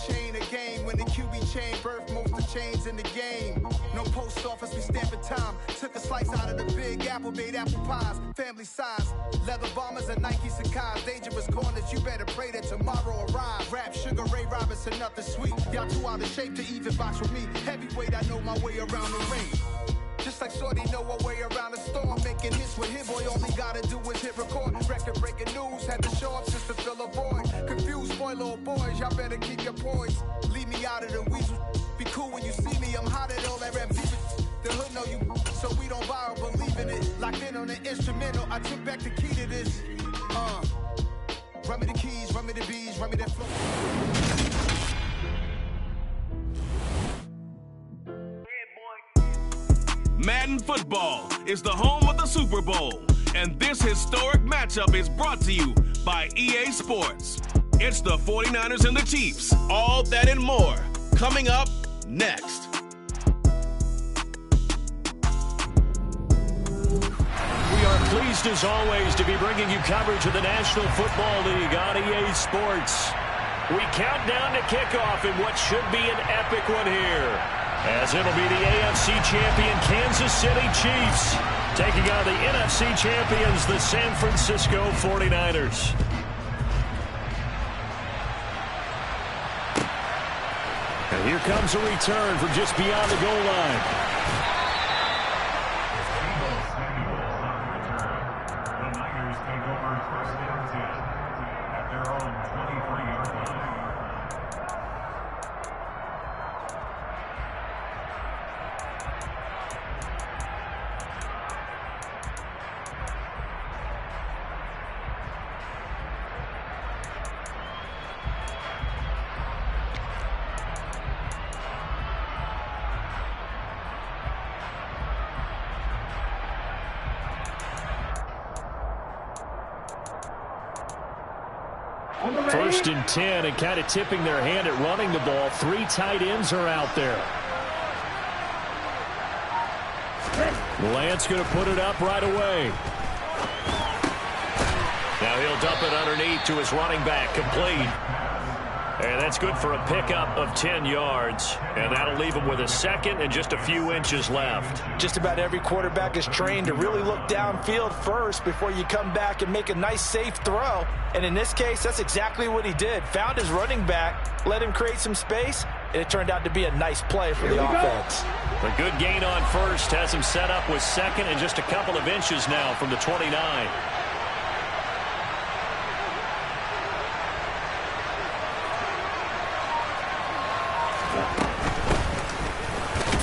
chain of game. When the QB chain birthed most of chains in the game. No post office, we stamping time. Took a slice out of the big apple, made apple pies. Family size, leather bombers and Nike Sacai's. Dangerous corners, you better pray that tomorrow arrives. Rap, Sugar Ray Robinson, nothing sweet. Y'all too out of shape to even box with me. Heavyweight, I know my way around the ring. Just like Shorty know her way around the storm. Making hits with hit boy, all he gotta do is hit record. Record breaking news, had to show up just to fill a void. Confused boy, little boys, y'all better keep your poise. Leave me out of the weasel. Be cool when you see me, I'm hot at all that rap deep. The hood know you, so we don't borrow, believe in it. Locked in on the instrumental, I took back the key to this. Run me the keys, run me the bees, run me that flow. Madden Football is the home of the Super Bowl, and this historic matchup is brought to you by EA Sports. It's the 49ers and the Chiefs, all that and more, coming up next. We are pleased as always to be bringing you coverage of the National Football League on EA Sports. We count down to kickoff in what should be an epic one here, as it'll be the AFC champion Kansas City Chiefs taking on the NFC champions, the San Francisco 49ers. And here comes a return from just beyond the goal line. The Niners take over first and 10 at their own 23-yard line. First and 10, and kind of tipping their hand at running the ball. 3 tight ends are out there. Lance going to put it up right away. Now he'll dump it underneath to his running back, complete. And that's good for a pickup of 10 yards. And that'll leave him with a second and just a few inches left. Just about every quarterback is trained to really look downfield first before you come back and make a nice, safe throw. And in this case, that's exactly what he did. Found his running back, let him create some space, and it turned out to be a nice play for the offense. A good gain on first has him set up with second and just a couple of inches now from the 29.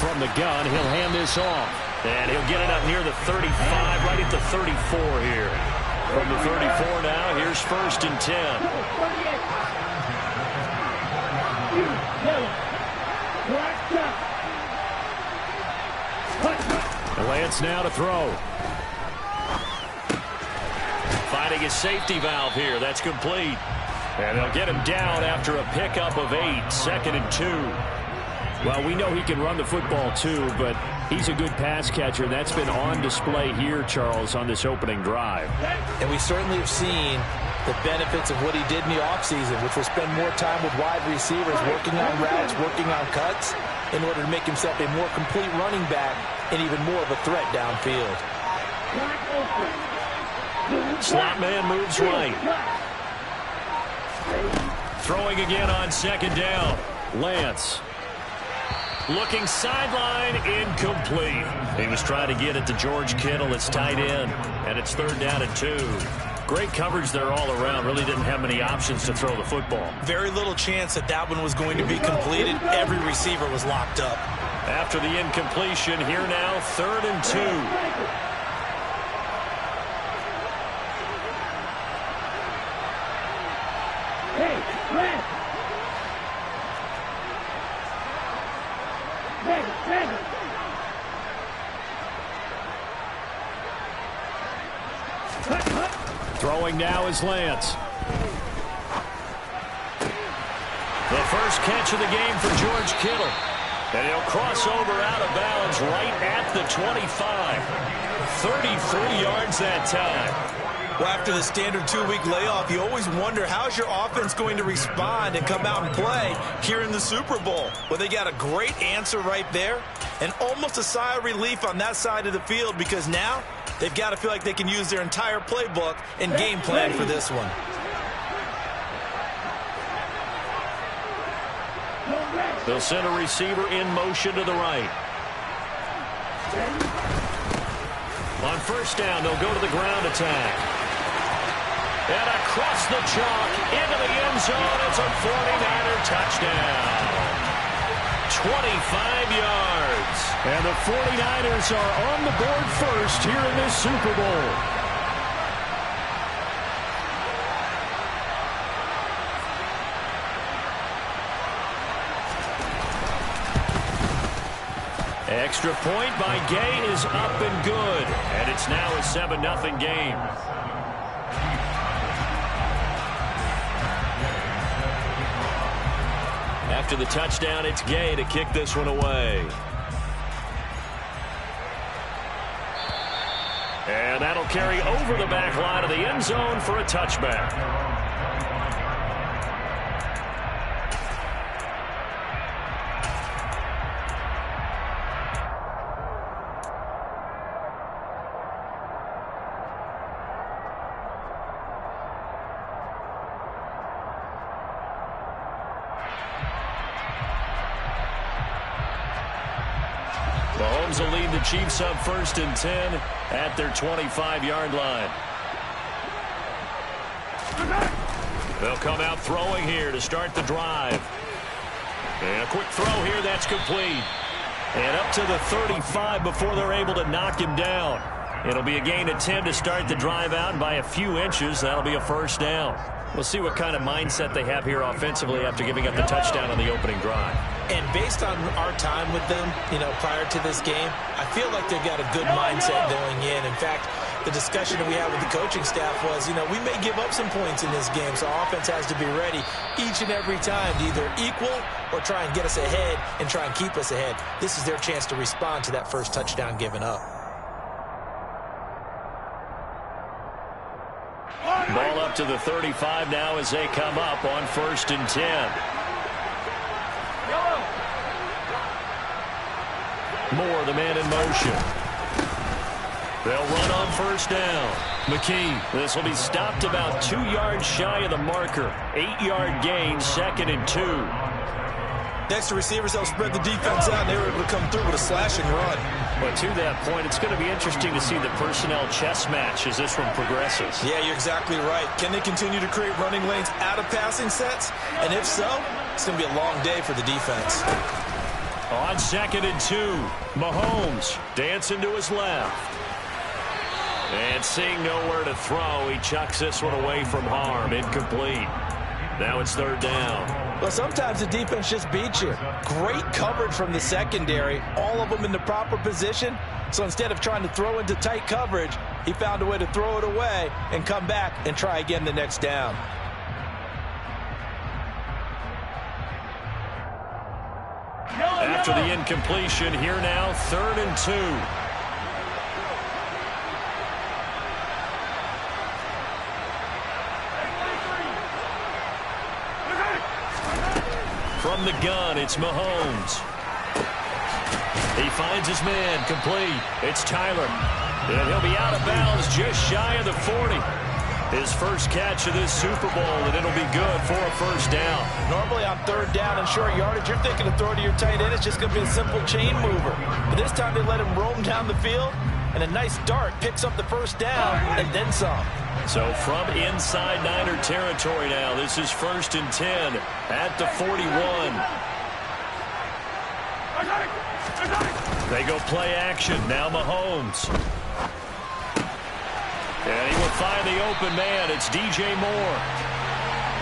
From the gun, he'll hand this off. And he'll get it up near the 35, right at the 34 here. From the 34 now, here's first and 10. Lance now to throw. Finding his safety valve here. That's complete. And they'll get him down after a pickup of 8. Second and 2. Well, we know he can run the football too, but he's a good pass catcher, and that's been on display here, Charles, on this opening drive. And we certainly have seen the benefits of what he did in the offseason, which was spend more time with wide receivers, working on routes, working on cuts, in order to make himself a more complete running back and even more of a threat downfield. Slot man moves right. Throwing again on second down. Lance. Looking sideline, incomplete. He was trying to get it to George Kittle. It's tight end, and it's third down and 2. Great coverage there all around. Really didn't have many options to throw the football. Very little chance that that one was going to be completed. Every receiver was locked up. After the incompletion, here now, third and 2. Throwing now is Lance. The first catch of the game for George Kittle. And he'll cross over out of bounds right at the 25. 33 yards that time. Well, after the standard 2-week layoff, you always wonder how's your offense going to respond and come out and play here in the Super Bowl. Well, they got a great answer right there and almost a sigh of relief on that side of the field because now they've got to feel like they can use their entire playbook and game plan for this one. They'll send a receiver in motion to the right. On first down, they'll go to the ground attack. And across the chalk, into the end zone, it's a 49er touchdown. 25 yards. And the 49ers are on the board first here in this Super Bowl. Extra point by Gay is up and good. And it's now a 7-0 game. After the touchdown, it's Gay to kick this one away. And that'll carry over the back line of the end zone for a touchback. Mahomes will lead the Chiefs up 1st and 10 at their 25-yard line. They'll come out throwing here to start the drive. And a quick throw here, that's complete. And up to the 35 before they're able to knock him down. It'll be a gain of 10 to start the drive out, and by a few inches, that'll be a first down. We'll see what kind of mindset they have here offensively after giving up the touchdown on the opening drive. And based on our time with them, prior to this game, I feel like they've got a good mindset going in. In fact, the discussion that we had with the coaching staff was, we may give up some points in this game, so our offense has to be ready each and every time to either equal or try and get us ahead and try and keep us ahead. This is their chance to respond to that first touchdown given up. Ball up to the 35 now as they come up on 1st and 10. Moore, the man in motion. They'll run on first down. McKee. This will be stopped about 2 yards shy of the marker. 8-yard gain, 2nd and 2. Next to receivers, they'll spread the defense out, and they were able to come through with a slashing run. But to that point, it's going to be interesting to see the personnel chess match as this one progresses. Yeah, you're exactly right. Can they continue to create running lanes out of passing sets? And if so, it's going to be a long day for the defense. On 2nd and 2, Mahomes dancing to his left. And seeing nowhere to throw, he chucks this one away from harm. Incomplete. Now it's 3rd down. Well, sometimes the defense just beats you. Great coverage from the secondary, all of them in the proper position. So instead of trying to throw into tight coverage, he found a way to throw it away and come back and try again the next down. After the incompletion, here now, 3rd and 2. From the gun, it's Mahomes. He finds his man, complete. It's Tyler. And he'll be out of bounds just shy of the 40. His first catch of this Super Bowl, and it'll be good for a first down. Normally on 3rd down and short yardage, you're thinking to throw to your tight end. It's just going to be a simple chain mover. But this time they let him roam down the field, and a nice dart picks up the first down and then some. So from inside Niner territory now, this is 1st and 10 at the 41. They go play action. Now Mahomes. And he will find the open man. It's DJ Moore.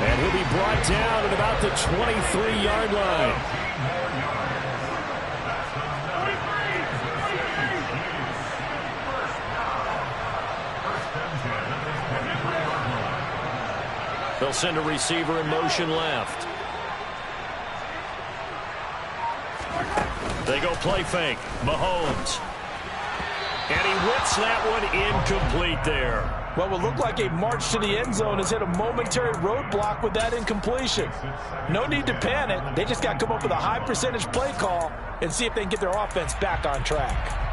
And he'll be brought down at about the 23-yard line. They'll send a receiver in motion left. They go play fake. Mahomes. And he whips that one incomplete there. What will look like a march to the end zone has hit a momentary roadblock with that incompletion. No need to panic. They just got to come up with a high percentage play call and see if they can get their offense back on track.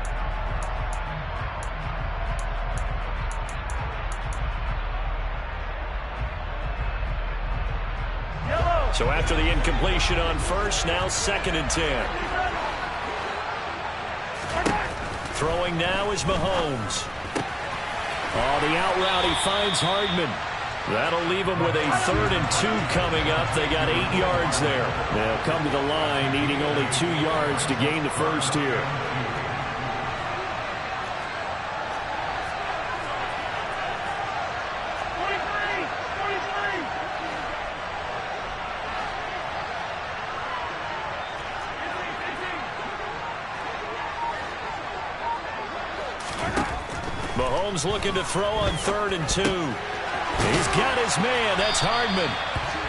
So after the incompletion on first, now 2nd and 10. Throwing now is Mahomes. Oh, the out route, he finds Hardman. That'll leave him with a 3rd and 2 coming up. They got 8 yards there. They'll come to the line needing only 2 yards to gain the first here. Mahomes looking to throw on 3rd and 2. He's got his man. That's Hardman.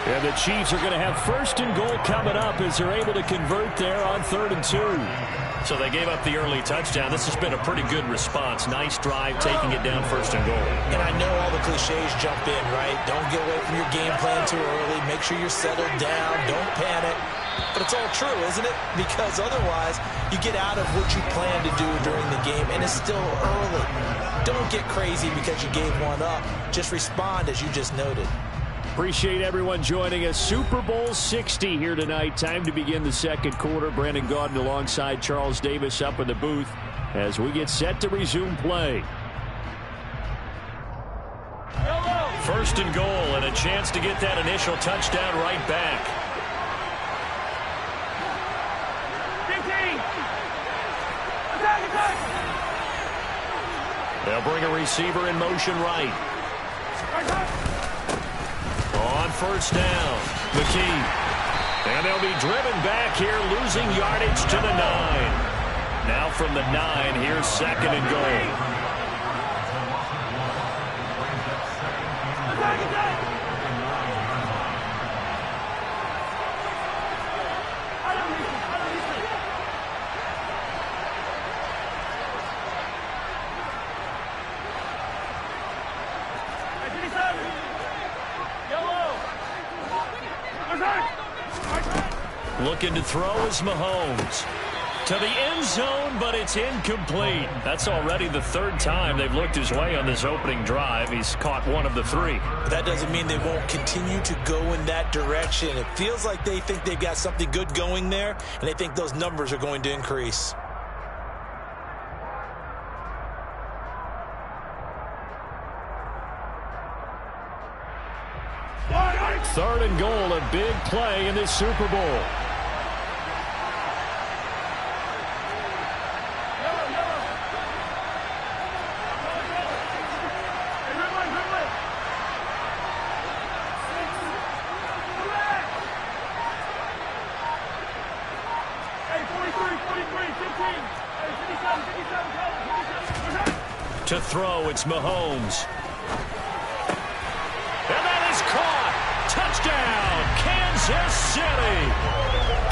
And the Chiefs are going to have 1st and goal coming up as they're able to convert there on 3rd and 2. So they gave up the early touchdown. This has been a pretty good response. Nice drive, taking it down 1st and goal. And I know all the cliches jump in, right? Don't get away from your game plan too early. Make sure you're settled down. Don't panic. But it's all true, isn't it? Because otherwise, you get out of what you plan to do during the game, and it's still early. Don't get crazy because you gave one up. Just respond as you just noted. Appreciate everyone joining us. Super Bowl 60 here tonight. Time to begin the 2nd quarter. Brandon Gaudin alongside Charles Davis up in the booth as we get set to resume play. 1st and goal and a chance to get that initial touchdown right back. They'll bring a receiver in motion right. On 1st down, McKee. And they'll be driven back here, losing yardage to the 9. Now from the 9, here's 2nd and goal. Looking to throw is Mahomes. To the end zone, but it's incomplete. That's already the 3rd time they've looked his way on this opening drive. He's caught 1 of the 3. That doesn't mean they won't continue to go in that direction. It feels like they think they've got something good going there, and they think those numbers are going to increase. Third and goal, a big play in this Super Bowl. To throw, it's Mahomes. And that is caught. Touchdown, Kansas City.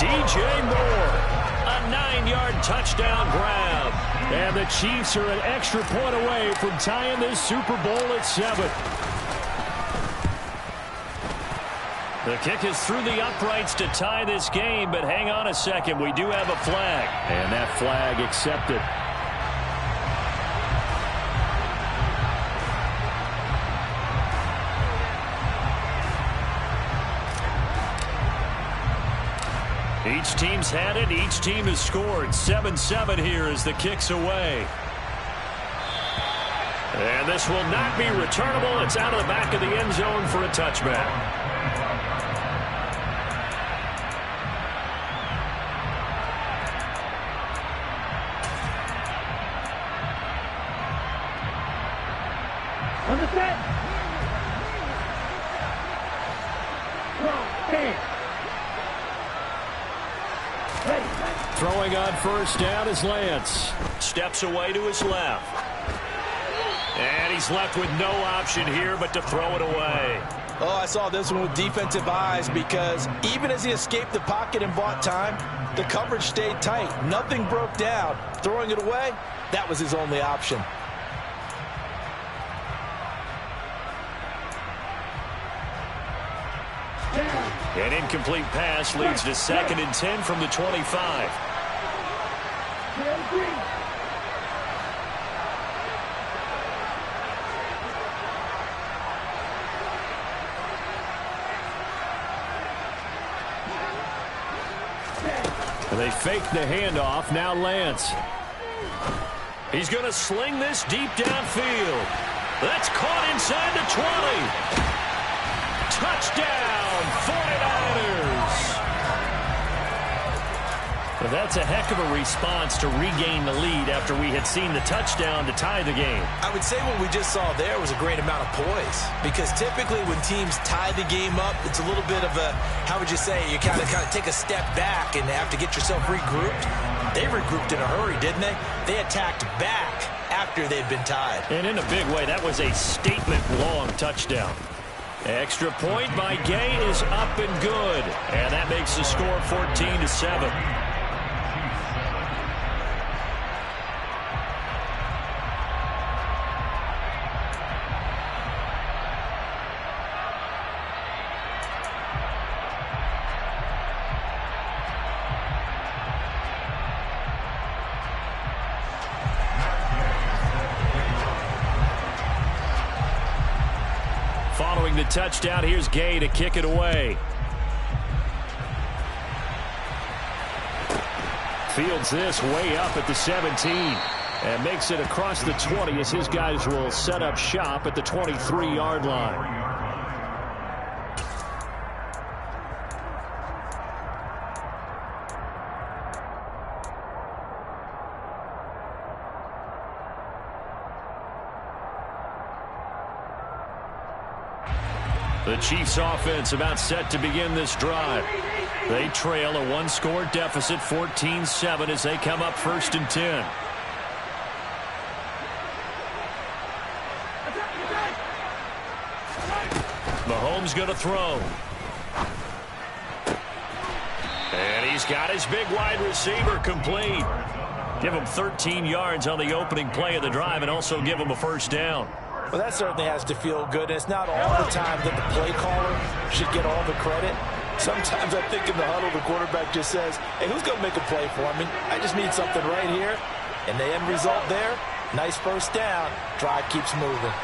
DJ Moore, a 9-yard touchdown grab. And the Chiefs are an extra point away from tying this Super Bowl at 7. The kick is through the uprights to tie this game, but hang on a second. We do have a flag. And that flag accepted. Each team's had it. Each team has scored. 7-7 here as the kick's away. And this will not be returnable. It's out of the back of the end zone for a touchback. Throwing on first down is Lance. Steps away to his left. And he's left with no option here but to throw it away. Oh, I saw this one with defensive eyes because even as he escaped the pocket and bought time, the coverage stayed tight. Nothing broke down. Throwing it away, that was his only option. An incomplete pass leads to 2nd and 10 from the 25. They fake the handoff. Now Lance. He's going to sling this deep downfield. That's caught inside the 20. Touchdown, 49ers. Well, that's a heck of a response to regain the lead after we had seen the touchdown to tie the game. I would say what we just saw there was a great amount of poise, because typically when teams tie the game up, it's a little bit of a, how would you say, you kind of take a step back and have to get yourself regrouped. They regrouped in a hurry, didn't they? They attacked back after they'd been tied. And in a big way, that was a statement-long touchdown. Extra point by Gay is up and good. And that makes the score 14-7. Following the touchdown, here's Gay to kick it away. Fields this way up at the 17 and makes it across the 20 as his guys will set up shop at the 23-yard line. The Chiefs offense about set to begin this drive. They trail a one-score deficit, 14-7, as they come up 1st and 10. Mahomes going to throw. And he's got his big wide receiver complete. Give him 13 yards on the opening play of the drive and also give him a 1st down. Well, that certainly has to feel good. And it's not all the time that the play caller should get all the credit. Sometimes I think in the huddle, the quarterback just says, hey, who's going to make a play for me? I just need something right here. And the end result there, nice 1st down. Drive keeps moving.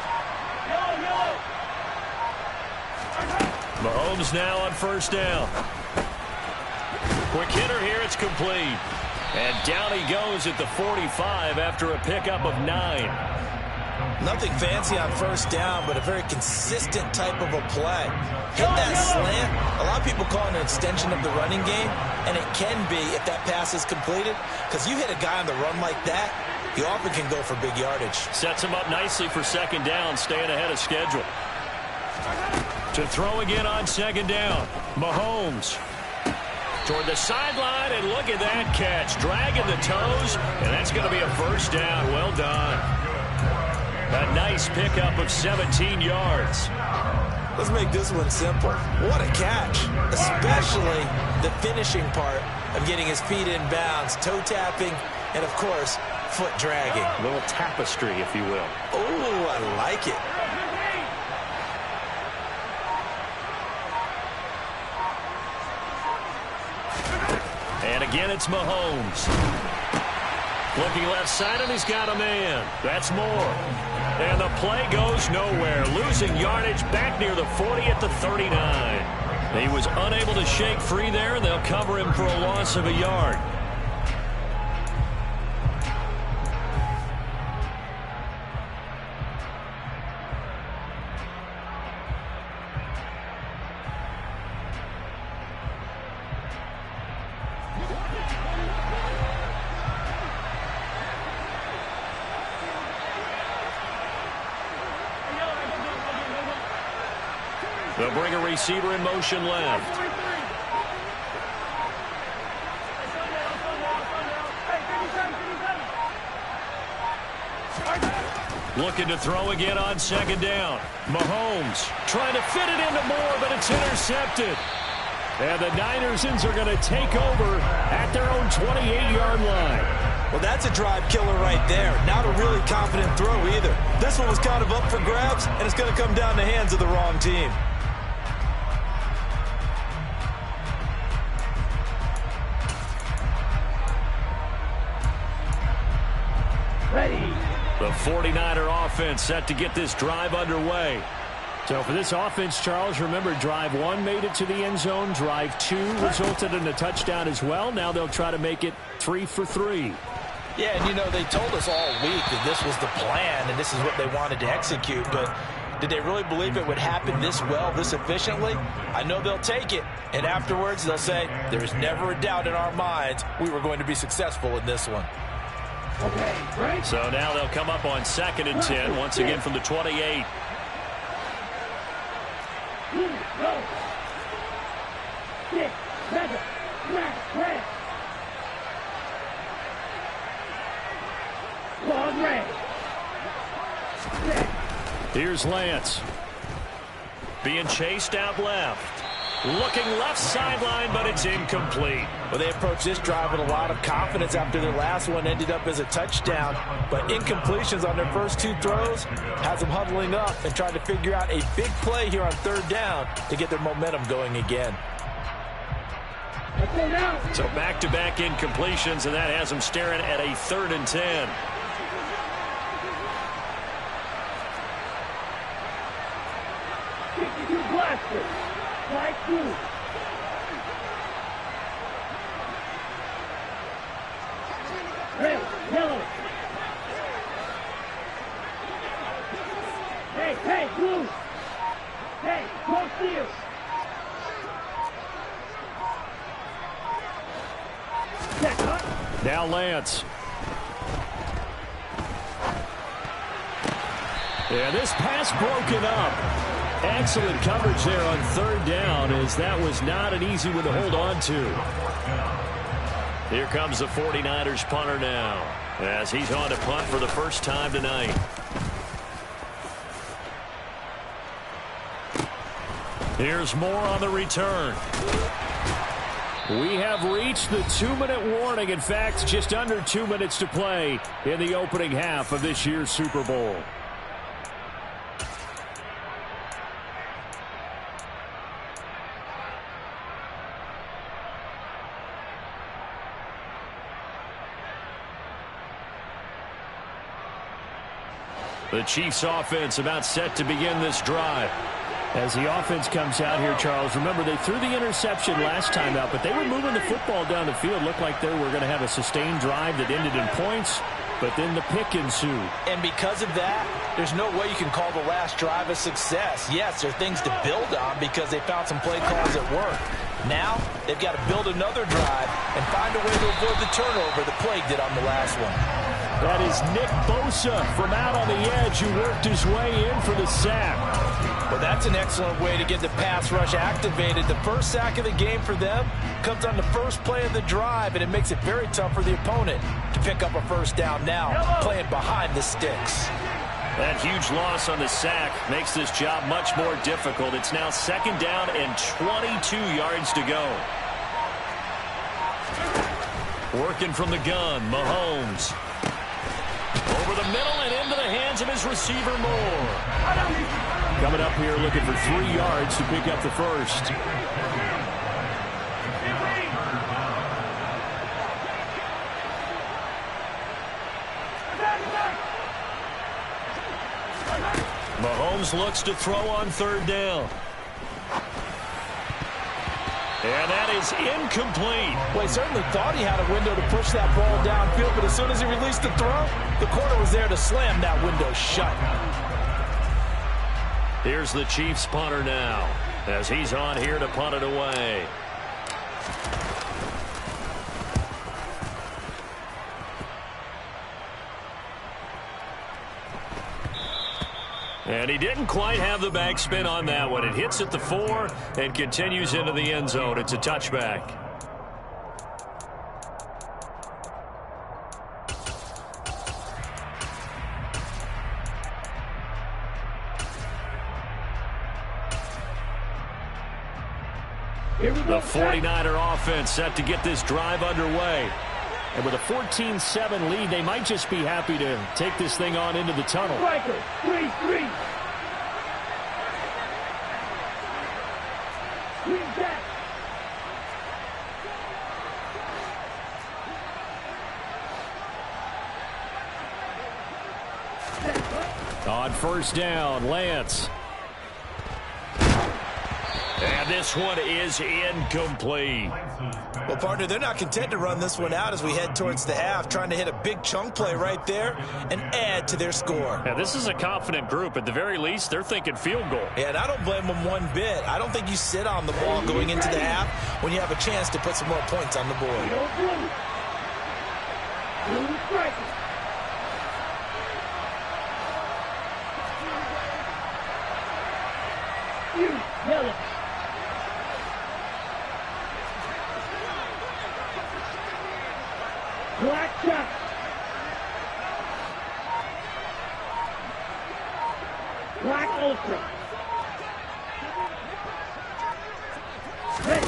Mahomes now on 1st down. Quick hitter here, it's complete. And down he goes at the 45 after a pickup of 9. Nothing fancy on 1st down, but a very consistent type of a play. Hit that slant. A lot of people call it an extension of the running game, and it can be if that pass is completed, because you hit a guy on the run like that, you often can go for big yardage. Sets him up nicely for 2nd down, staying ahead of schedule. To throw again on 2nd down. Mahomes toward the sideline, and look at that catch. Dragging the toes, and that's going to be a 1st down. Well done. A nice pickup of 17 yards. Let's make this one simple. What a catch, especially the finishing part of getting his feet in bounds, toe tapping, and, of course, foot dragging. A little tapestry, if you will. Oh, I like it. And again, it's Mahomes. Looking left side, and he's got a man. That's more. And the play goes nowhere. Losing yardage back near the 40 at the 39. He was unable to shake free there, and they'll cover him for a loss of a yard. They'll bring a receiver in motion left. Looking to throw again on second down. Mahomes trying to fit it into Moore, but it's intercepted. And the Niners are going to take over at their own 28-yard line. Well, that's a drive killer right there. Not a really confident throw either. This one was kind of up for grabs, and it's going to come down the hands of the wrong team. The 49er offense set to get this drive underway. So for this offense, Charles, remember, drive 1 made it to the end zone. Drive 2 resulted in a touchdown as well. Now they'll try to make it 3 for 3. Yeah, and you know, they told us all week that this was the plan and this is what they wanted to execute, but did they really believe it would happen this well, this efficiently? I know they'll take it, and afterwards they'll say, there's never a doubt in our minds we were going to be successful in this one. So now they'll come up on 2nd and 10, once again from the 28. Here's Lance. Being chased out left. Looking left sideline, but it's incomplete. Well, they approached this drive with a lot of confidence after their last one ended up as a touchdown. But incompletions on their first 2 throws has them huddling up and trying to figure out a big play here on 3rd down to get their momentum going again. So back-to-back incompletions, and that has them staring at a 3rd and 10. Hey, blue. Hey, go steal. Now Lance. Yeah, this pass broken up. Excellent coverage there on 3rd down, as that was not an easy one to hold on to. Here comes the 49ers punter now, as he's on to punt for the first time tonight. Here's Moore on the return. We have reached the 2-minute warning. In fact, just under 2 minutes to play in the opening half of this year's Super Bowl. The Chiefs offense about set to begin this drive. As the offense comes out here, Charles, remember they threw the interception last time out, but they were moving the football down the field. Looked like they were going to have a sustained drive that ended in points, but then the pick ensued. And because of that, there's no way you can call the last drive a success. Yes, there are things to build on because they found some play calls that work. Now, they've got to build another drive and find a way to avoid the turnover the plague did on the last one. That is Nick Bosa from out on the edge who worked his way in for the sack. Well, that's an excellent way to get the pass rush activated. The first sack of the game for them comes on the first play of the drive, and it makes it very tough for the opponent to pick up a first down now, playing behind the sticks. That huge loss on the sack makes this job much more difficult. It's now 2nd down and 22 yards to go. Working from the gun, Mahomes. Over the middle and into the hands of his receiver, Moore. Coming up here looking for 3 yards to pick up the first. Mahomes looks to throw on 3rd down. And that is incomplete. Well, he certainly thought he had a window to push that ball downfield, but as soon as he released the throw, the corner was there to slam that window shut. Here's the Chiefs punter now, as he's on here to punt it away. And he didn't quite have the backspin on that one. It hits at the 4 and continues into the end zone. It's a touchback. The 49er offense set to get this drive underway. And with a 14-7 lead, they might just be happy to take this thing on into the tunnel. Striker, 3-3. Green back. On first down, Lance. And this one is incomplete. Well, partner, they're not content to run this one out as we head towards the half, trying to hit a big chunk play right there and add to their score. Yeah, this is a confident group. At the very least, they're thinking field goal. Yeah, and I don't blame them one bit. I don't think you sit on the ball going into the half when you have a chance to put some more points on the board. Blue striker. Yellow. Black shot. Black ultra. Ready.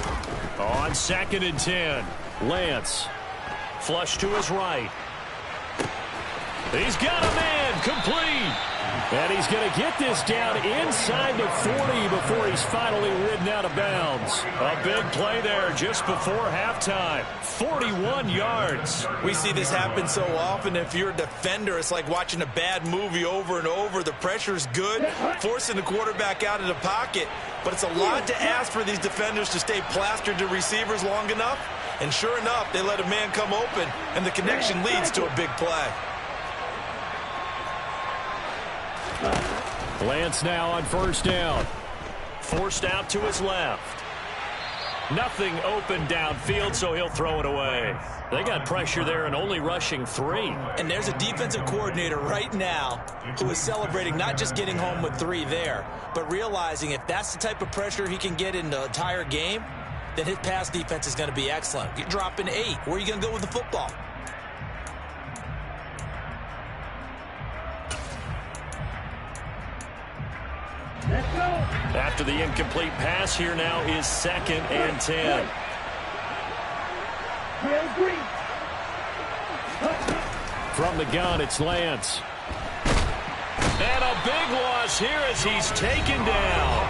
On 2nd and 10, Lance. Flush to his right. He's got a man, complete. And he's going to get this down inside the 40 before he's finally ridden out of bounds. A big play there just before halftime. 41 yards. We see this happen so often. If you're a defender, it's like watching a bad movie over and over. The pressure's good, forcing the quarterback out of the pocket. But it's a lot to ask for these defenders to stay plastered to receivers long enough. And sure enough, they let a man come open, and the connection leads to a big play. Lance now on first down. Forced out to his left. Nothing open downfield, so he'll throw it away. They got pressure there and only rushing 3. And there's a defensive coordinator right now who is celebrating not just getting home with 3 there, but realizing if that's the type of pressure he can get in the entire game, then his pass defense is going to be excellent. You're dropping 8. Where are you going to go with the football? Let's go. After the incomplete pass, here now is 2nd and 10. Real green. From the gun, it's Lance. And a big loss here as he's taken down.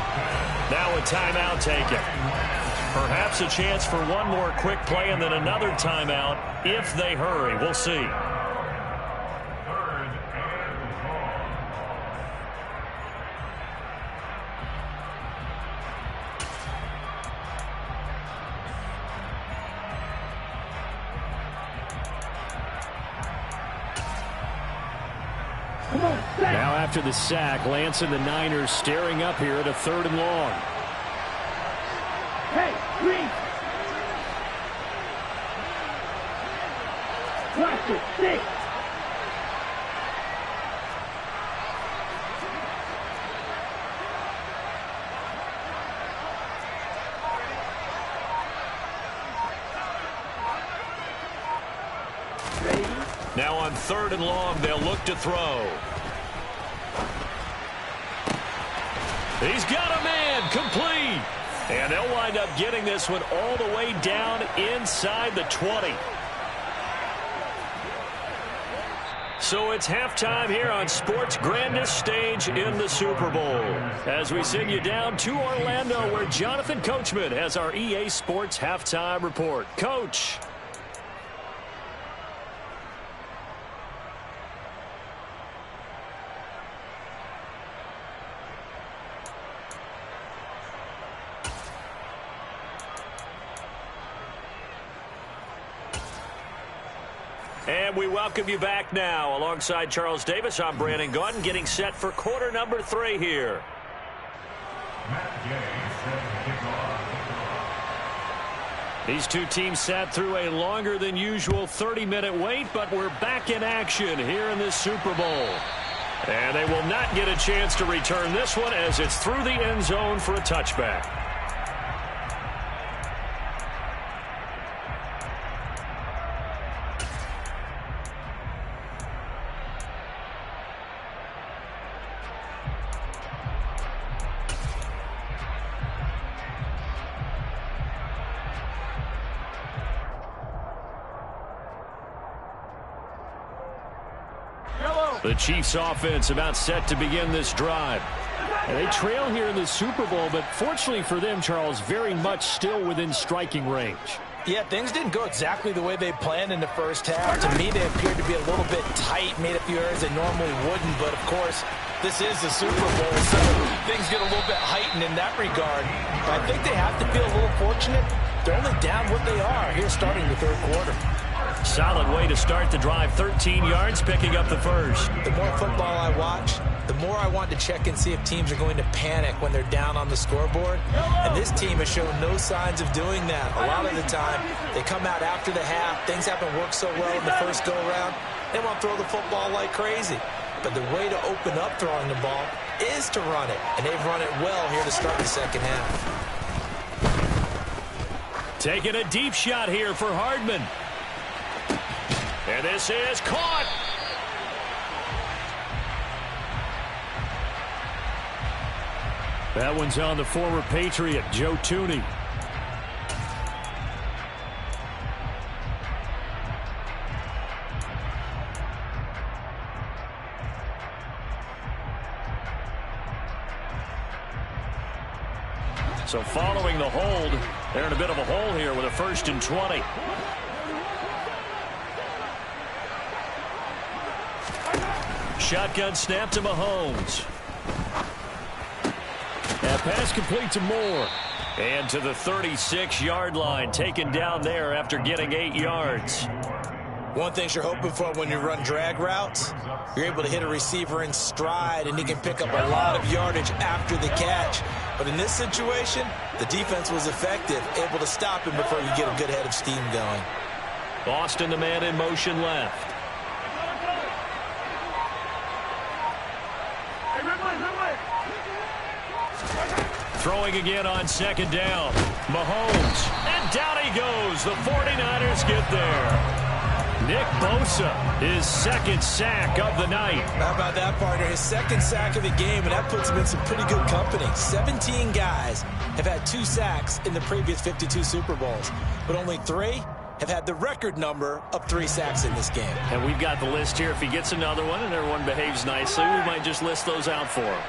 Now a timeout taken. Perhaps a chance for one more quick play and then another timeout if they hurry. We'll see. Now after the sack, Lance and the Niners staring up here at a 3rd and long. Hey, green. Watch it, 6. Now on 3rd and long, they'll look to throw. He's got a man, complete. And they'll wind up getting this one all the way down inside the 20. So it's halftime here on sports' grandest stage in the Super Bowl. As we send you down to Orlando, where Jonathan Coachman has our EA Sports halftime report. Coach. And we welcome you back now. Alongside Charles Davis, I'm Brandon Gaudin, getting set for quarter number 3 here. These two teams sat through a longer than usual 30-minute wait, but we're back in action here in this Super Bowl. And they will not get a chance to return this one as it's through the end zone for a touchback. The Chiefs offense about set to begin this drive. And they trail here in the Super Bowl, but fortunately for them, Charles, very much still within striking range. Yeah, things didn't go exactly the way they planned in the first half. To me, they appeared to be a little bit tight, made a few errors they normally wouldn't, but of course, this is the Super Bowl, so things get a little bit heightened in that regard. But I think they have to feel a little fortunate. They're only down what they are here starting the third quarter. Solid way to start the drive, 13 yards, picking up the first. The more football I watch, the more I want to check and see if teams are going to panic when they're down on the scoreboard. And this team has shown no signs of doing that. A lot of the time, they come out after the half. Things haven't worked so well in the first go-around. They want to throw the football like crazy. But the way to open up throwing the ball is to run it. And they've run it well here to start the second half. Taking a deep shot here for Hardman. And this is caught. That one's on the former Patriot, Joe Tooney. So following the hold, they're in a bit of a hole here with a 1st and 20. Shotgun snap to Mahomes. That pass complete to Moore. And to the 36-yard line, taken down there after getting 8 yards. One thing you're hoping for when you run drag routes, you're able to hit a receiver in stride, and he can pick up a lot of yardage after the catch. But in this situation, the defense was effective, able to stop him before you get a good head of steam going. Boston, the man in motion left. Throwing again on 2nd down. Mahomes. And down he goes. The 49ers get there. Nick Bosa, his 2nd sack of the night. How about that, partner? His 2nd sack of the game, and that puts him in some pretty good company. 17 guys have had 2 sacks in the previous 52 Super Bowls, but only 3 have had the record number of 3 sacks in this game. And we've got the list here. If he gets another one and everyone behaves nicely, we might just list those out for him.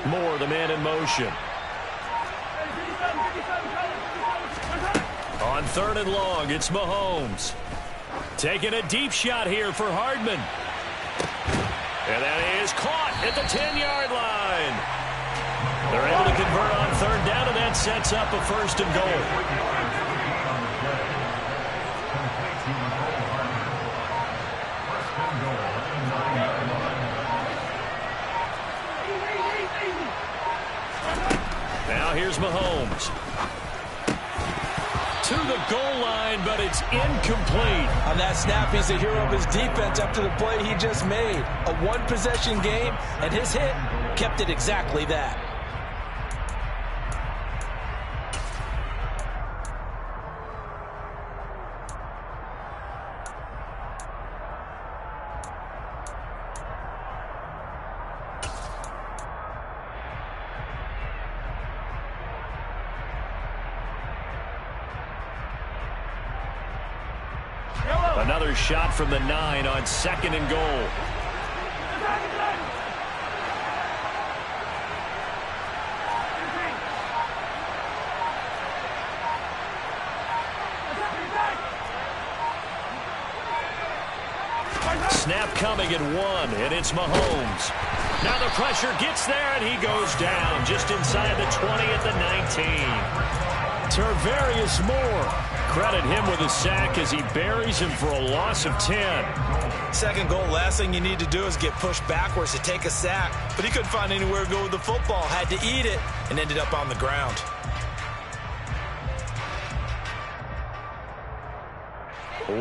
Moore, the man in motion. On 3rd and long, it's Mahomes. Taking a deep shot here for Hardman. And that is caught at the 10-yard line. They're able to convert on 3rd down, and that sets up a 1st and goal. Here's Mahomes. To the goal line, but it's incomplete. On that snap, he's the hero of his defense after the play he just made. A one-possession game, and his hit kept it exactly that. Another shot from the 9 on 2nd and goal. Snap coming at 1, and it's Mahomes. Now the pressure gets there, and he goes down just inside the 20 at the 19. Tarvarius Moore. Credit him with a sack as he buries him for a loss of 10. 2nd goal, last thing you need to do is get pushed backwards to take a sack. But he couldn't find anywhere to go with the football, had to eat it, and ended up on the ground.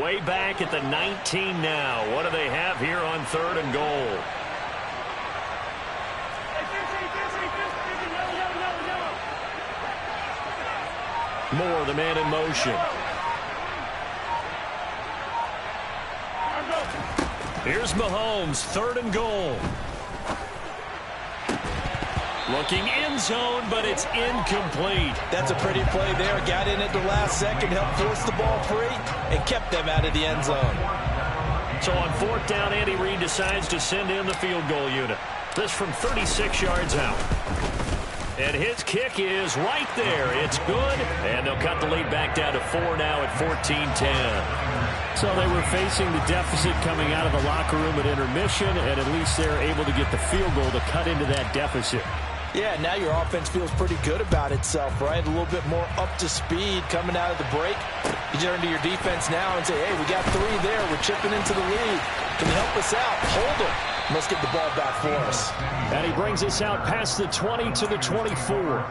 Way back at the 19 now. What do they have here on 3rd and goal? Moore, the man in motion. Here's Mahomes, 3rd and goal. Looking end zone, but it's incomplete. That's a pretty play there. Got in at the last second, helped force the ball free, and kept them out of the end zone. So on 4th down, Andy Reid decides to send in the field goal unit. This from 36 yards out. And his kick is right there. It's good, and they'll cut the lead back down to 4 now at 14-10. So they were facing the deficit coming out of the locker room at intermission, and at least they're able to get the field goal to cut into that deficit. Yeah, now your offense feels pretty good about itself, right? A little bit more up to speed coming out of the break. You turn to your defense now and say, hey, we got 3 there. We're chipping into the lead. Can you help us out? Hold them. Let's get the ball back for us. And he brings us out past the 20 to the 24.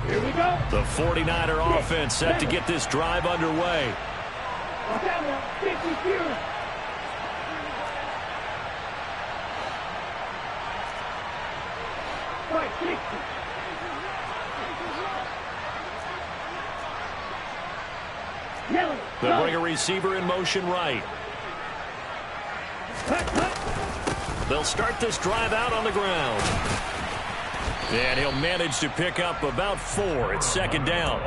Here we go. The 49er offense set to get this drive underway. Watch out now. 50 fewer. Right, 60. Yellow. They'll bring a receiver in motion right. They'll start this drive out on the ground. And he'll manage to pick up about 4. It's 2nd down.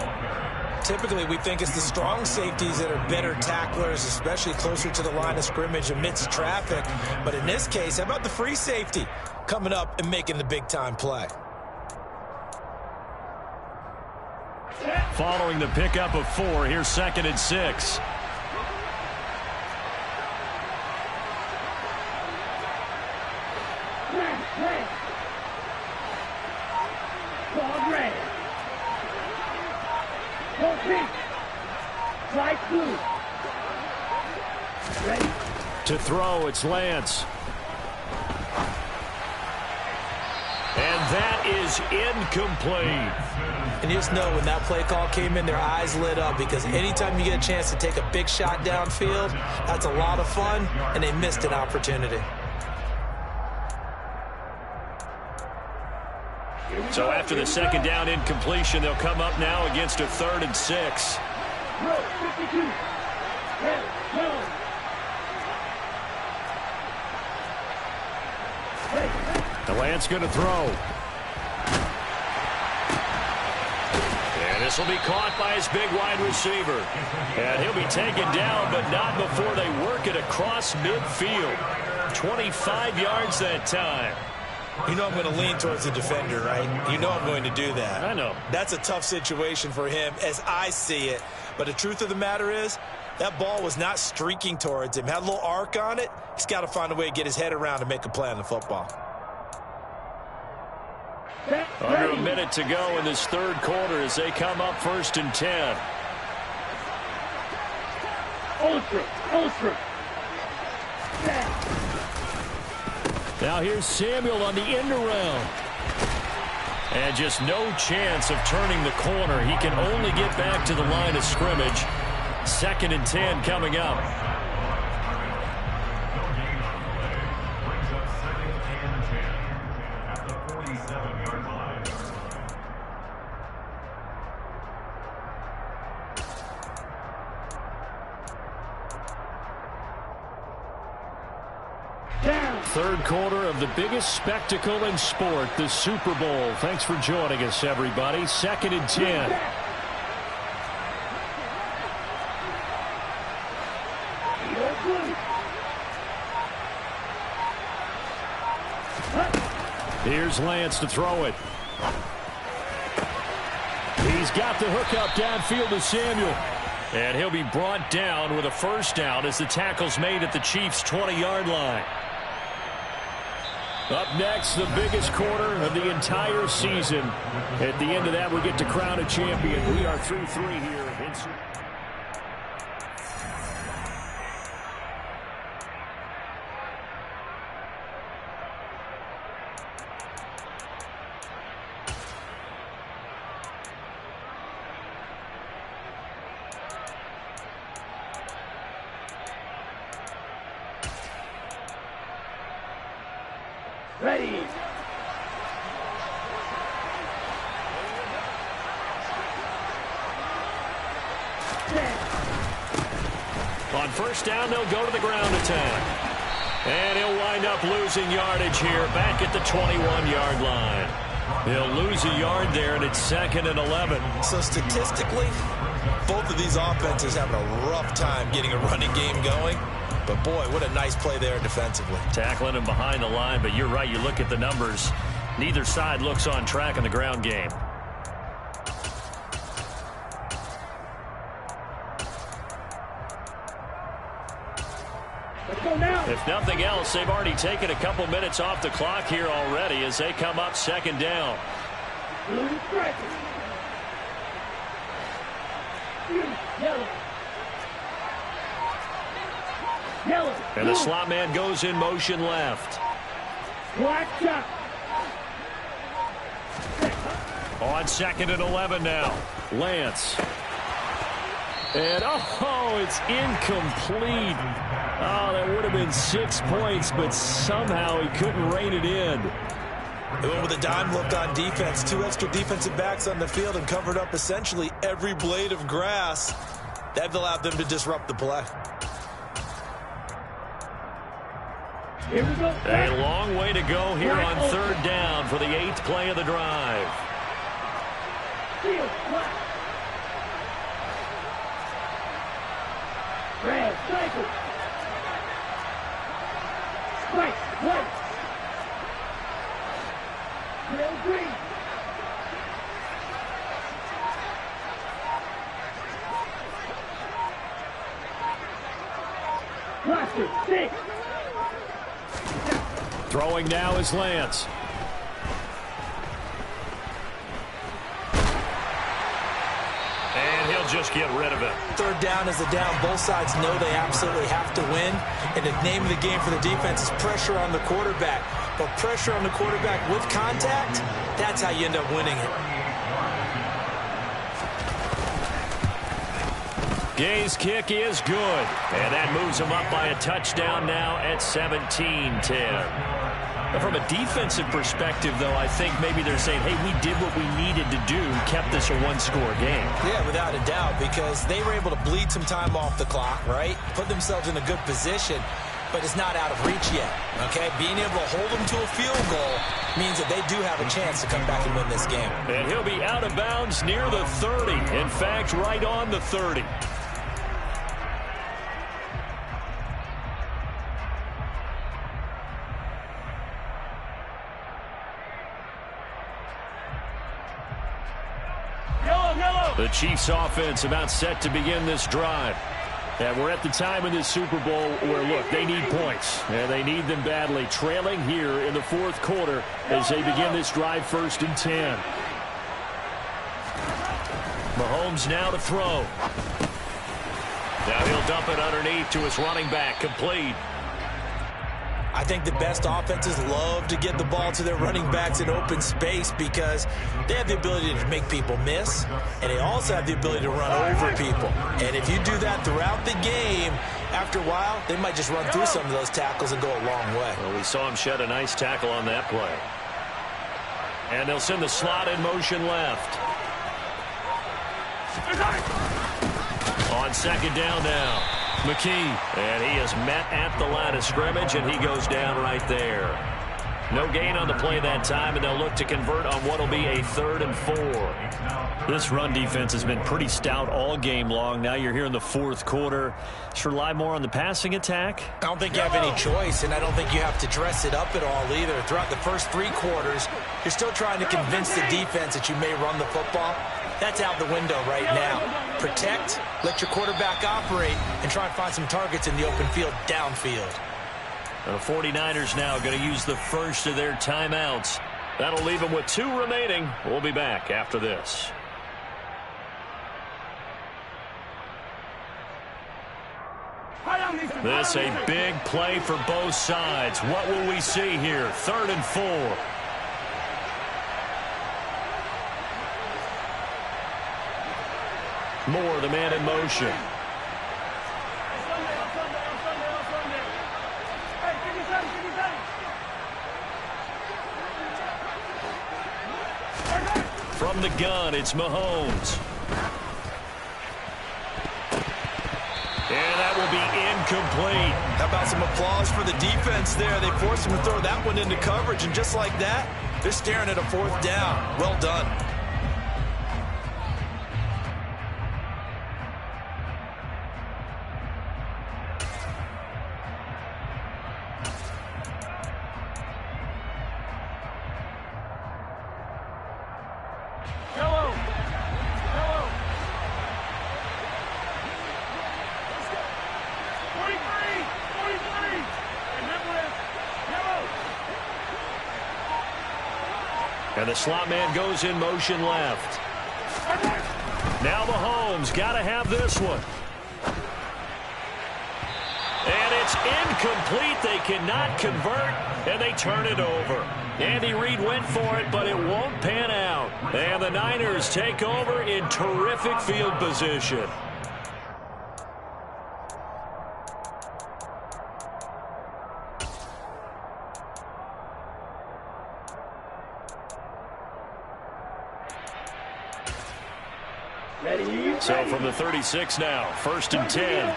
Typically, we think it's the strong safeties that are better tacklers, especially closer to the line of scrimmage amidst traffic. But in this case, how about the free safety coming up and making the big-time play? Following the pickup of 4, here's 2nd and 6. Red. Ball red. Ball pink. Light blue. Ready? To throw, it's Lance. And that is incomplete. And you just know when that play call came in, their eyes lit up, because anytime you get a chance to take a big shot downfield, that's a lot of fun, and they missed an opportunity. So after the 2nd down incompletion, they'll come up now against a 3rd and 6. No, 52. Red. No. The Lance going to throw. And this will be caught by his big wide receiver. And he'll be taken down, but not before they work it across midfield. 25 yards that time. You know I'm going to lean towards the defender, right? You know I'm going to do that. I know. That's a tough situation for him as I see it. But the truth of the matter is, that ball was not streaking towards him. Had a little arc on it. He's got to find a way to get his head around and make a play on the football. Under a minute to go in this 3rd quarter as they come up 1st and 10. Ultra. Now here's Samuel on the end around. And just no chance of turning the corner. He can only get back to the line of scrimmage. 2nd and 10 coming up. Third quarter of the biggest spectacle in sport, the Super Bowl. Thanks for joining us, everybody. 2nd and 10. Here's Lance to throw it. He's got the hookup downfield to Samuel. And he'll be brought down with a 1st down as the tackle's made at the Chiefs' 20-yard line. Up next, the biggest quarter of the entire season. At the end of that, we get to crown a champion. We are through 3 here. Ready. On first down, they'll go to the ground attack. And he'll wind up losing yardage here back at the 21-yard line. He'll lose a yard there, and it's 2nd and 11. So statistically, both of these offenses having a rough time getting a running game going. But, boy, what a nice play there defensively. Tackling him behind the line, but you're right. You look at the numbers. Neither side looks on track in the ground game. If nothing else, they've already taken a couple minutes off the clock here already as they come up 2nd down. And the slot man goes in motion left. On 2nd and 11 now. Lance. And, it's incomplete. Oh, that would have been 6 points, but somehow he couldn't rein it in. They went with a dime look on defense. 2 extra defensive backs on the field and covered up essentially every blade of grass. That allowed them to disrupt the play. Here we go. A long way to go here on 3rd down for the 8th play of the drive. Red, cycle. Right, white. Real green. Cluster, 6. Throwing now is Lance. And he'll just get rid of it. 3rd down is a down. Both sides know they absolutely have to win. And the name of the game for the defense is pressure on the quarterback. But pressure on the quarterback with contact, that's how you end up winning it. Gay's kick is good. And that moves him up by a touchdown now at 17-10. From a defensive perspective, though, I think maybe they're saying, hey, we did what we needed to do, kept this a one-score game. Yeah, without a doubt, because they were able to bleed some time off the clock, right? Put themselves in a good position, but it's not out of reach yet, okay? Being able to hold them to a field goal means that they do have a chance to come back and win this game. And he'll be out of bounds near the 30. In fact, right on the 30. The Chiefs offense about set to begin this drive. And we're at the time in this Super Bowl where, look, they need points. And they need them badly. Trailing here in the 4th quarter as they begin this drive 1st and 10. Mahomes now to throw. Now he'll dump it underneath to his running back. Complete. I think the best offenses love to get the ball to their running backs in open space because they have the ability to make people miss, and they also have the ability to run over people. And if you do that throughout the game, after a while, they might just run through some of those tackles and go a long way. Well, we saw him shed a nice tackle on that play. And they'll send the slot in motion left. On 2nd down now. McKee, and he is met at the line of scrimmage, and he goes down right there. No gain on the play that time, and they'll look to convert on what will be a 3rd and 4. This run defense has been pretty stout all game long. Now you're here in the 4th quarter. Just rely more on the passing attack. I don't think you have any choice, and I don't think you have to dress it up at all either. Throughout the first 3 quarters, you're still trying to convince the defense that you may run the football. That's out the window right now. Protect, let your quarterback operate, and try and find some targets in the open field downfield. The 49ers now going to use the first of their timeouts. That'll leave them with 2 remaining. We'll be back after this. This a big play for both sides. What will we see here? 3rd and 4. Moore, the man in motion. From the gun, it's Mahomes. And that will be incomplete. How about some applause for the defense there? They forced him to throw that one into coverage, and just like that, they're staring at a 4th down. Well done. And the slot man goes in motion left. Now Mahomes got to have this one. And it's incomplete. They cannot convert, and they turn it over. Andy Reid went for it, but it won't pan out. And the Niners take over in terrific field position. So from the 36 now, 1st and 10.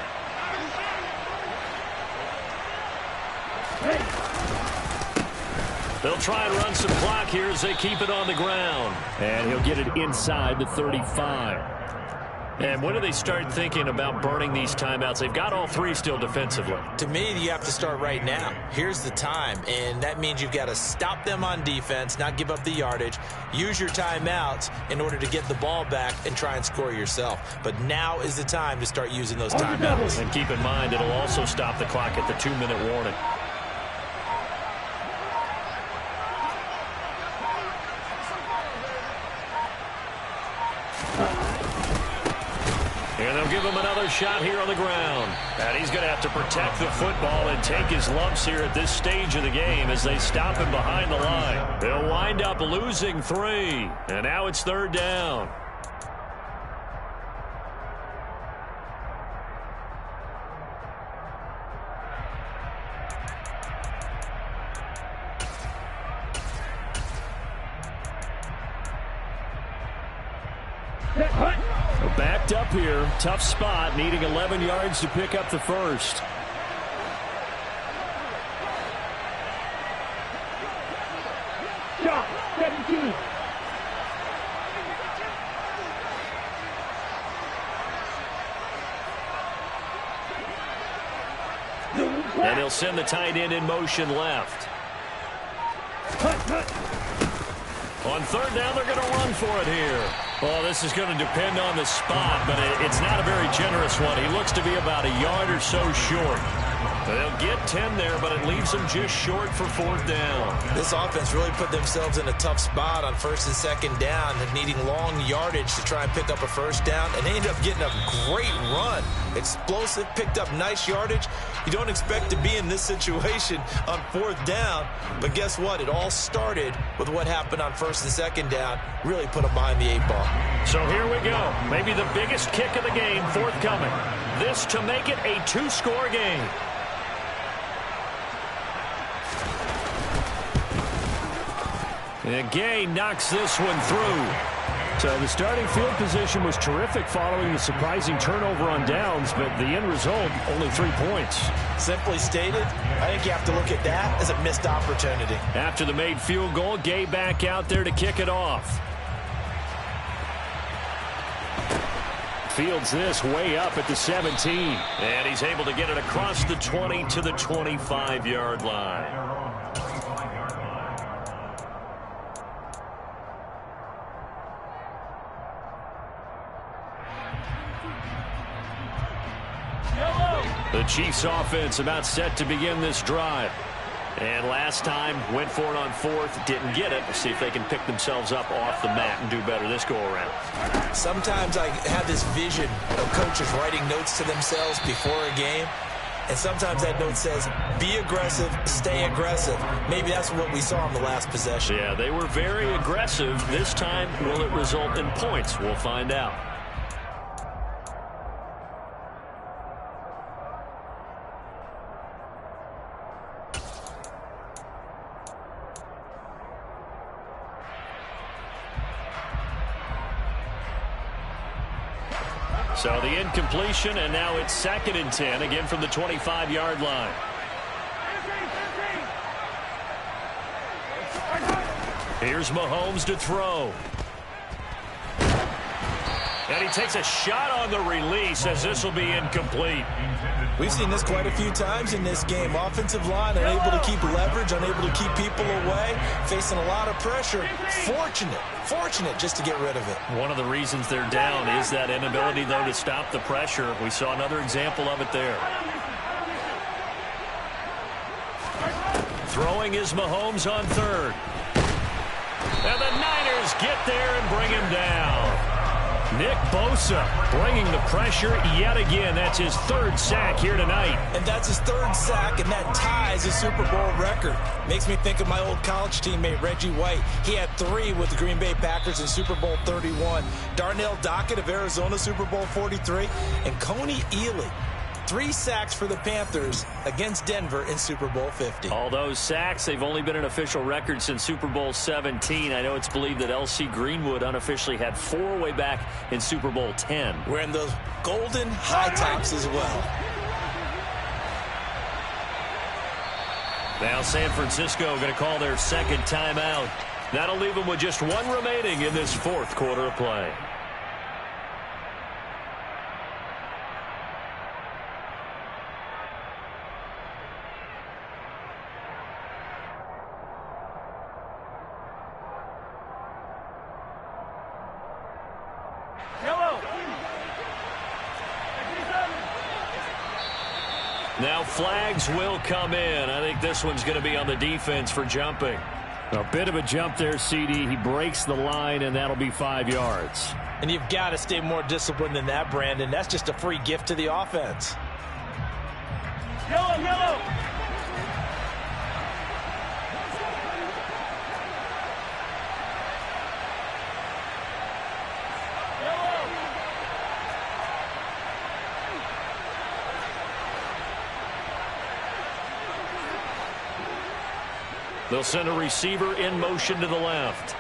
They'll try and run some clock here as they keep it on the ground. And he'll get it inside the 35. And when do they start thinking about burning these timeouts? They've got all 3 still defensively. To me, you have to start right now. Here's the time, and that means you've got to stop them on defense, not give up the yardage, use your timeouts in order to get the ball back and try and score yourself. But now is the time to start using those timeouts. And keep in mind, it'll also stop the clock at the 2-minute warning. And they'll give him another shot here on the ground. And he's going to have to protect the football and take his lumps here at this stage of the game as they stop him behind the line. They'll wind up losing 3. And now it's 3rd down. Backed up here, tough spot, needing 11 yards to pick up the first. Shot, 17. And he'll send the tight end in motion left. On 3rd down, they're going to run for it here. Well, this is going to depend on the spot, but it's not a very generous one. He looks to be about a yard or so short. They'll get 10 there, but it leaves them just short for 4th down. This offense really put themselves in a tough spot on 1st and 2nd down, needing long yardage to try and pick up a 1st down, and they ended up getting a great run. Explosive, picked up nice yardage. You don't expect to be in this situation on 4th down, but guess what? It all started with what happened on 1st and 2nd down. Really put them behind the 8 ball. So here we go. Maybe the biggest kick of the game forthcoming. This to make it a 2-score game. And Gay knocks this one through. So the starting field position was terrific following the surprising turnover on downs, but the end result, only 3 points. Simply stated, I think you have to look at that as a missed opportunity. After the made field goal, Gay back out there to kick it off. Fields this way up at the 17. And he's able to get it across the 20 to the 25-yard line. The Chiefs offense about set to begin this drive. And last time went for it on 4th, didn't get it. We'll see if they can pick themselves up off the mat and do better this go around. Sometimes I have this vision of coaches writing notes to themselves before a game. And sometimes that note says, be aggressive, stay aggressive. Maybe that's what we saw in the last possession. Yeah, they were very aggressive. This time, will it result in points? We'll find out. So the incompletion, and now it's 2nd and 10, again from the 25-yard line. Here's Mahomes to throw. And he takes a shot on the release as this will be incomplete. We've seen this quite a few times in this game. Offensive line unable to keep leverage, unable to keep people away, facing a lot of pressure. Fortunate just to get rid of it. One of the reasons they're down is that inability, though, to stop the pressure. We saw another example of it there. Throwing is Mahomes on 3rd. And the Niners get there and bring him down. Nick Bosa bringing the pressure yet again. That's his 3rd sack here tonight. And that's his 3rd sack, and that ties his Super Bowl record. Makes me think of my old college teammate, Reggie White. He had 3 with the Green Bay Packers in Super Bowl 31. Darnell Dockett of Arizona, Super Bowl 43. And Coney Ealy, 3 sacks for the Panthers against Denver in Super Bowl 50. All those sacks, they've only been an official record since Super Bowl 17. I know it's believed that L.C. Greenwood unofficially had 4 way back in Super Bowl 10. Wearing those golden high tops as well. Now San Francisco going to call their 2nd timeout. That'll leave them with just 1 remaining in this 4th quarter of play. Now flags will come in. I think this one's going to be on the defense for jumping. A bit of a jump there, CD. He breaks the line, and that'll be 5 yards. And you've got to stay more disciplined than that, Brandon. That's just a free gift to the offense. Yellow. They'll send a receiver in motion to the left.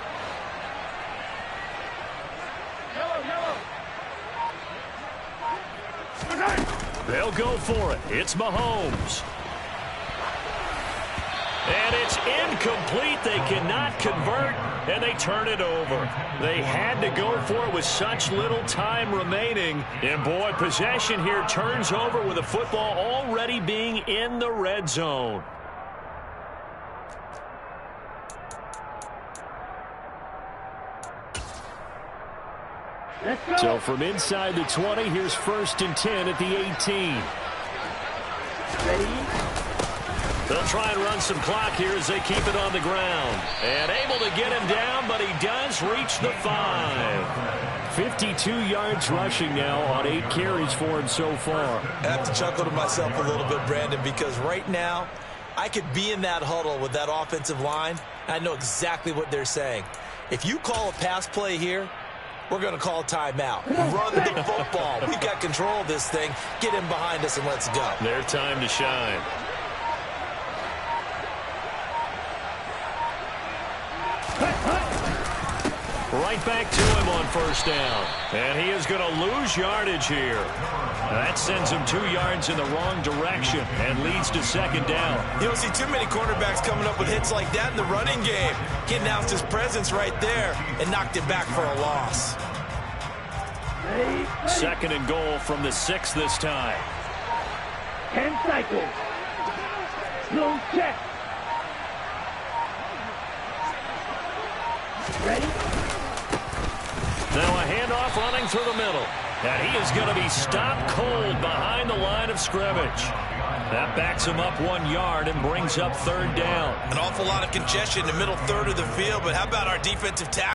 They'll go for it. It's Mahomes. And it's incomplete. They cannot convert, and they turn it over. They had to go for it with such little time remaining. And, boy, possession here turns over with the football already being in the red zone. So from inside the 20, here's 1st and 10 at the 18. They'll try and run some clock here as they keep it on the ground. And able to get him down, but he does reach the 5. 52 yards rushing now on 8 carries for him so far. I have to chuckle to myself a little bit, Brandon, because right now I could be in that huddle with that offensive line. I know exactly what they're saying. If you call a pass play here, we're going to call a timeout. Run the football. We've got control of this thing. Get him behind us and let's go. Their time to shine. Right back to him on 1st down. And he is going to lose yardage here. That sends him 2 yards in the wrong direction and leads to 2nd down. You don't see too many cornerbacks coming up with hits like that in the running game. He announced his presence right there and knocked it back for a loss. 2nd and goal from the 6 this time. 10 cycles. No check. Ready? Now a handoff running through the middle. And he is going to be stopped cold behind the line of scrimmage. That backs him up 1 yard and brings up 3rd down. An awful lot of congestion in the middle third of the field, but how about our defensive tackle?